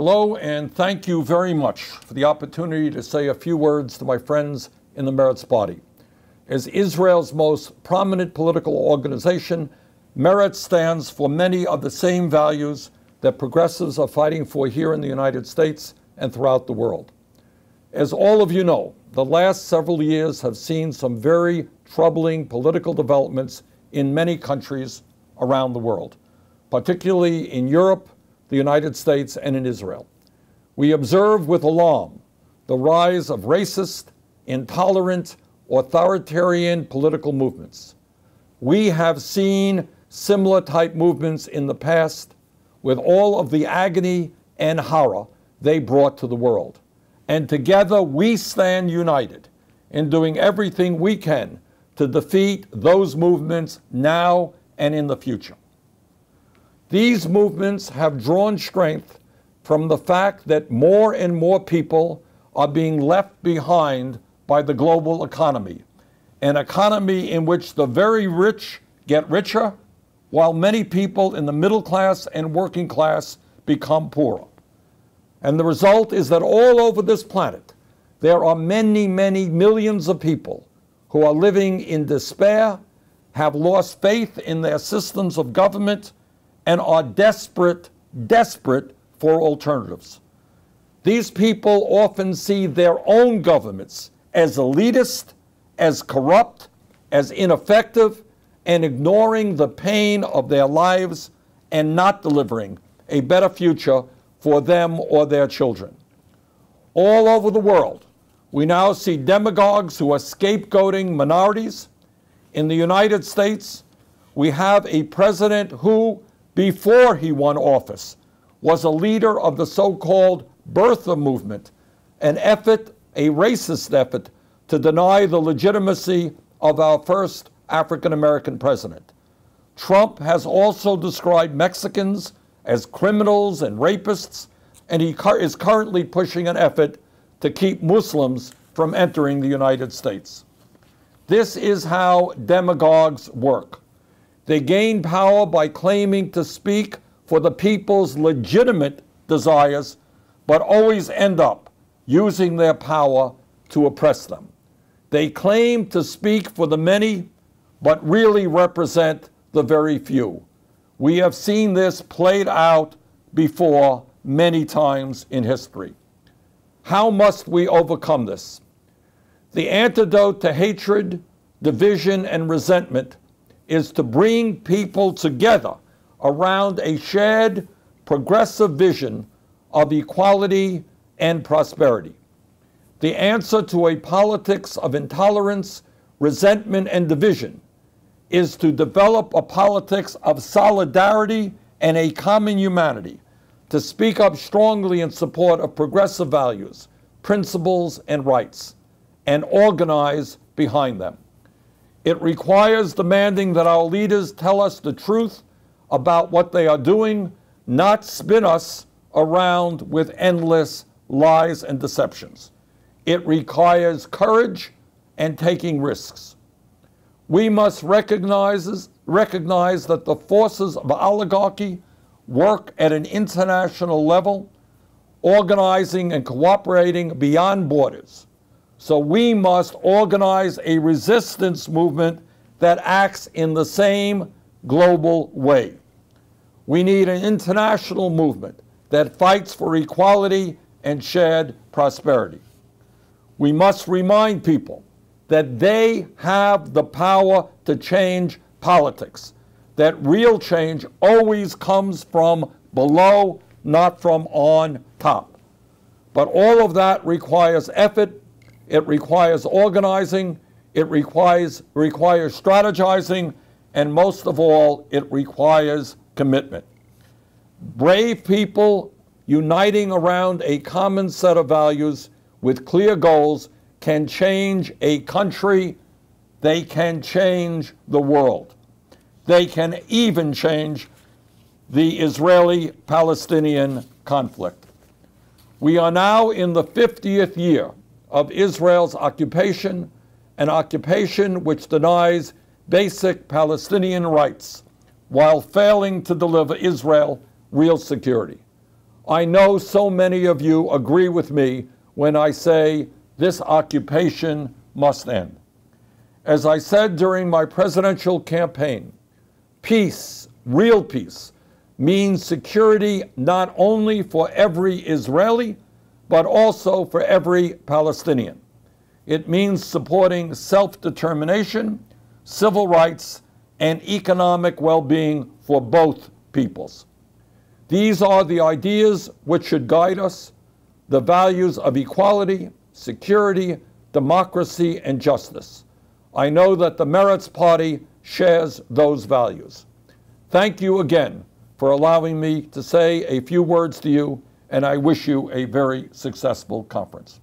Hello, and thank you very much for the opportunity to say a few words to my friends in the Meretz body. As Israel's most prominent political organization, Meretz stands for many of the same values that progressives are fighting for here in the United States and throughout the world. As all of you know, the last several years have seen some very troubling political developments in many countries around the world, particularly in Europe, the United States, and in Israel. We observe with alarm the rise of racist, intolerant, authoritarian political movements. We have seen similar type movements in the past with all of the agony and horror they brought to the world. And together we stand united in doing everything we can to defeat those movements now and in the future. These movements have drawn strength from the fact that more and more people are being left behind by the global economy, an economy in which the very rich get richer, while many people in the middle class and working class become poorer. And the result is that all over this planet, there are many, many millions of people who are living in despair, have lost faith in their systems of government, and are desperate for alternatives. These people often see their own governments as elitist, as corrupt, as ineffective, and ignoring the pain of their lives and not delivering a better future for them or their children. All over the world, we now see demagogues who are scapegoating minorities. In the United States, we have a president who, before he won office, was a leader of the so-called birther movement, an effort, a racist effort, to deny the legitimacy of our first African-American president. Trump has also described Mexicans as criminals and rapists, and he is currently pushing an effort to keep Muslims from entering the United States. This is how demagogues work. They gain power by claiming to speak for the people's legitimate desires, but always end up using their power to oppress them. They claim to speak for the many, but really represent the very few. We have seen this played out before many times in history. How must we overcome this? The antidote to hatred, division, and resentment is to bring people together around a shared progressive vision of equality and prosperity. The answer to a politics of intolerance, resentment, and division is to develop a politics of solidarity and a common humanity, to speak up strongly in support of progressive values, principles, and rights, and organize behind them. It requires demanding that our leaders tell us the truth about what they are doing, not spin us around with endless lies and deceptions. It requires courage and taking risks. We must recognize that the forces of oligarchy work at an international level, organizing and cooperating beyond borders. So we must organize a resistance movement that acts in the same global way. We need an international movement that fights for equality and shared prosperity. We must remind people that they have the power to change politics, that real change always comes from below, not from on top. But all of that requires effort. It requires organizing, it requires strategizing, and most of all, it requires commitment. Brave people uniting around a common set of values with clear goals can change a country. They can change the world. They can even change the Israeli-Palestinian conflict. We are now in the 50th year of Israel's occupation, an occupation which denies basic Palestinian rights while failing to deliver Israel real security. I know so many of you agree with me when I say this occupation must end. As I said during my presidential campaign, peace, real peace, means security not only for every Israeli, but also for every Palestinian. It means supporting self-determination, civil rights, and economic well-being for both peoples. These are the ideas which should guide us, the values of equality, security, democracy, and justice. I know that the Meretz Party shares those values. Thank you again for allowing me to say a few words to you, and I wish you a very successful conference.